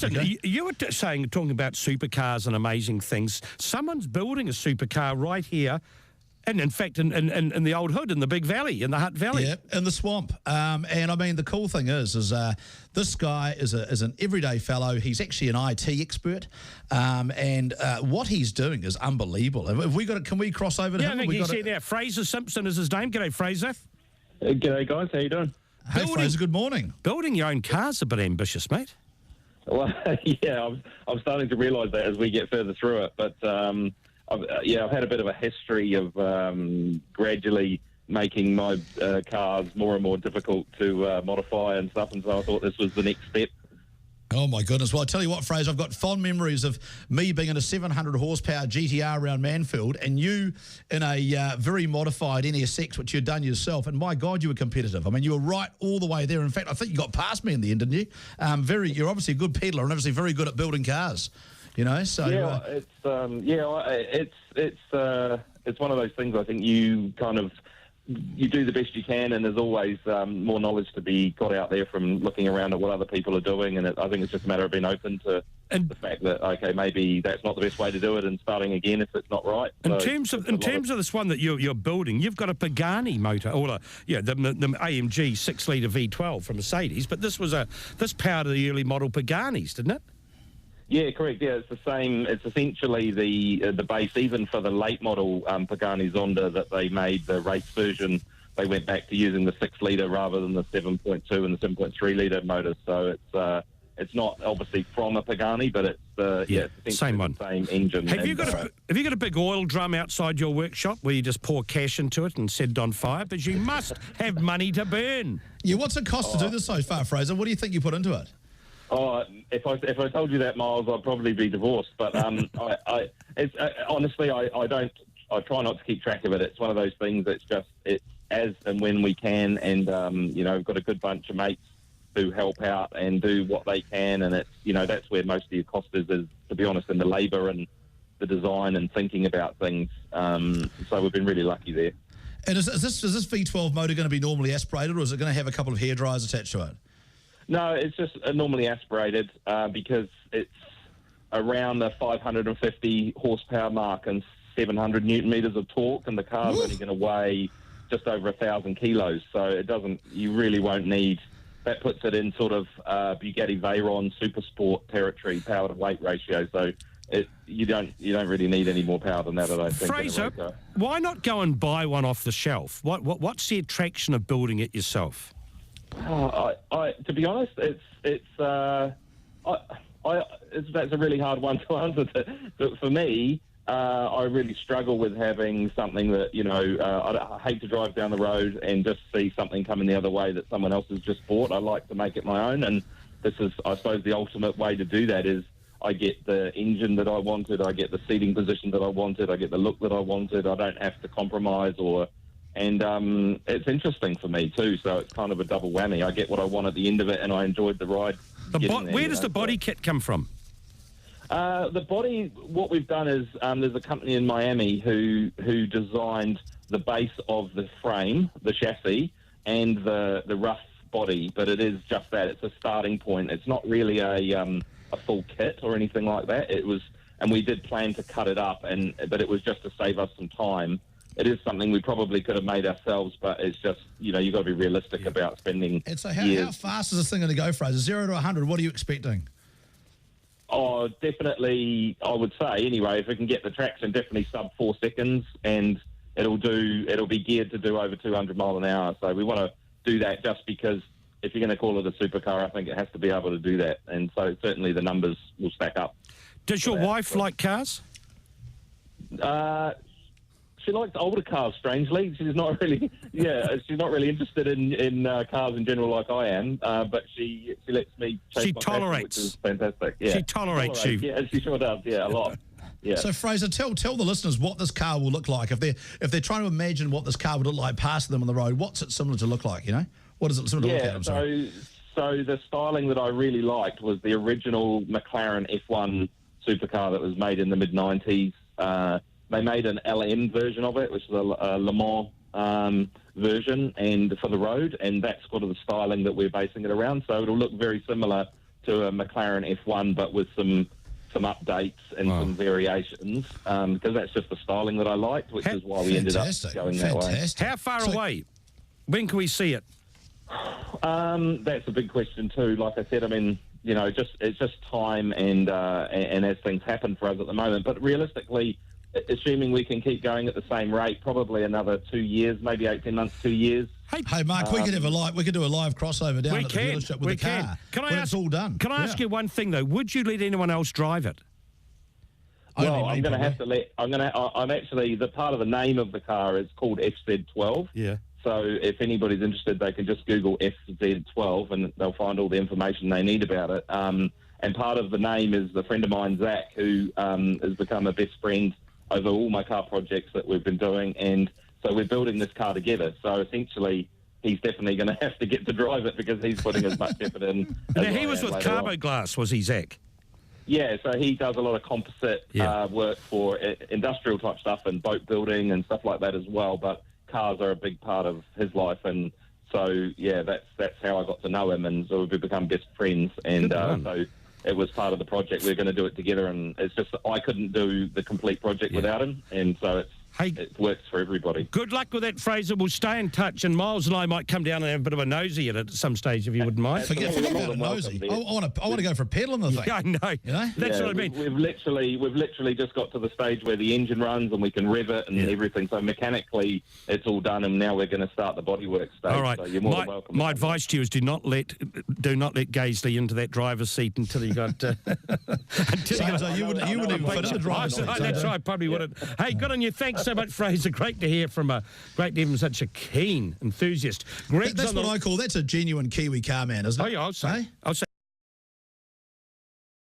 listen, Okay. you were talking about supercars and amazing things. Someone's building a supercar right here, and in fact, in the Old Hood, in the Big Valley, in the Hutt Valley. Yeah, in the swamp. And I mean, the cool thing is this guy is an everyday fellow. He's actually an IT expert, and what he's doing is unbelievable. Have we got? Can we cross over to him? I think he's here now. Fraser Simpson is his name. G'day, Fraser. G'day, guys. How you doing? Hey, Fraser. Good morning. Building your own car's a bit ambitious, mate. Well, yeah, I'm starting to realise that as we get further through it. But I've had a bit of a history of gradually making my cars more and more difficult to modify and stuff, and so I thought this was the next step. Oh, my goodness. Well, I tell you what, Fraser, I've got fond memories of me being in a 700 horsepower GTR around Manfield and you in a very modified NSX, which you'd done yourself. And my God, you were competitive. I mean, you were right all the way there. In fact, I think you got past me in the end, didn't you? You're obviously a good peddler and obviously very good at building cars, you know? So yeah, it's one of those things. I think you kind of you do the best you can, and there's always more knowledge to be got out there from looking around at what other people are doing, and I think it's just a matter of being open to the fact that, okay, maybe that's not the best way to do it and starting again if it's not right. In terms of this one that you're building, you've got a Pagani motor, or the AMG 6-litre V12 from Mercedes, but this powered the early model Paganis, didn't it? Yeah, correct. Yeah, it's the same. It's essentially the base, even for the late model Pagani Zonda that they made the race version. They went back to using the 6-litre rather than the 7.2 and the 7.3-litre motors. So it's not obviously from a Pagani, but it's it's same one, same engine. Have you got a big oil drum outside your workshop where you just pour cash into it and set it on fire? But you must have money to burn. Yeah, what's it cost to do this so far, Fraser? What do you think you put into it? Oh, if I told you that, Myles, I'd probably be divorced. But honestly, I try not to keep track of it. It's one of those things that's just it's as and when we can, and we've got a good bunch of mates who help out and do what they can, and it's that's where most of your cost is to be honest, in the labour and the design and thinking about things. So we've been really lucky there. And is this V12 motor going to be normally aspirated, or is it going to have a couple of hair dryers attached to it? No, it's just normally aspirated because it's around the 550 horsepower mark and 700 newton meters of torque, and the car's only going to weigh just over 1,000 kilos. So it doesn't. You really won't need. That puts it in sort of Bugatti Veyron super sport territory, power to weight ratio. So you don't really need any more power than that. I don't think. Fraser, why not go and buy one off the shelf? What's the attraction of building it yourself? To be honest, that's a really hard one to answer. But for me, I really struggle with having something that I hate to drive down the road and just see something coming the other way that someone else has just bought. I like to make it my own, and this is, I suppose, the ultimate way to do that is I get the engine that I wanted, I get the seating position that I wanted, I get the look that I wanted. I don't have to compromise And it's interesting for me too, so it's kind of a double whammy. I get what I want at the end of it, and I enjoyed the ride. Where does the body kit come from? The body, what we've done is there's a company in Miami who designed the base of the frame, the chassis, and the rough body, but it is just that. It's a starting point. It's not really a full kit or anything like that. It was, and we did plan to cut it up, but it was just to save us some time. It is something we probably could have made ourselves, but it's just, you've got to be realistic about spending And so how fast is this thing going to go, Fraser? 0 to 100, what are you expecting? Oh, definitely, I would say, anyway, if we can get the traction, definitely sub 4 seconds, and it'll be geared to do over 200 mile an hour. So we want to do that just because if you're going to call it a supercar, I think it has to be able to do that. And so certainly the numbers will stack up. Does your wife like cars? She likes older cars, strangely. She's not really, she's not really interested in cars in general like I am, but she lets me chase my passion, which is fantastic. Yeah. She tolerates you. Yeah, she sure does, a lot. Yeah. So, Fraser, tell the listeners what this car will look like. If they're trying to imagine what this car would look like passing them on the road, what's it similar to look like, What is it similar to look at? I'm sorry. So the styling that I really liked was the original McLaren F1 supercar that was made in the mid-90s. They made an LM version of it, which is a Le Mans version, and for the road, and that's sort of the styling that we're basing it around. So it'll look very similar to a McLaren F1, but with some updates and some variations, because that's just the styling that I liked, which is why we ended up going that way. How far away? When can we see it? That's a big question too. Like I said, I mean, you know, it's just time and as things happen for us at the moment. But realistically, assuming we can keep going at the same rate, probably another 2 years, maybe 18 months, 2 years. Hey, Mark, we could do a live crossover down at the dealership with a car. It's all done. Can I ask you one thing though? Would you let anyone else drive it? Well, I'm going to have to let. I'm actually, the part of the name of the car is called FZ12. Yeah. So if anybody's interested, they can just Google FZ12 and they'll find all the information they need about it. And part of the name is a friend of mine, Zach, who has become a best friend over all my car projects that we've been doing. And so we're building this car together. So essentially, he's definitely going to have to get to drive it because he's putting as much effort in. Now, he was with Carboglass, was he, Zach? Yeah, so he does a lot of composite work for industrial type stuff and boat building and stuff like that as well. But cars are a big part of his life, and so yeah, that's how I got to know him, and so we've become best friends. And so it was part of the project. We're going to do it together, and it's just I couldn't do the complete project without him, and so it works for everybody. Good luck with that, Fraser. We'll stay in touch, and Myles and I might come down and have a bit of a nosy at it at some stage if you wouldn't mind. Forget about a nosy. I want to go for a pedal in the thing. Yeah, I know. You know? That's what I mean. We've literally just got to the stage where the engine runs and we can rev it and everything. So mechanically, it's all done, and now we're going to start the bodywork stage. All right. So you're more than welcome. My advice to you is do not let Gazley into that driver's seat until you got. So you wouldn't even fit in the driver's seat. That's right. Probably wouldn't. Hey, good on you. Thanks so much, Fraser. Great to hear from such a keen enthusiast. That's what I call, that's a genuine Kiwi car man, isn't it? Oh, yeah, I'll say.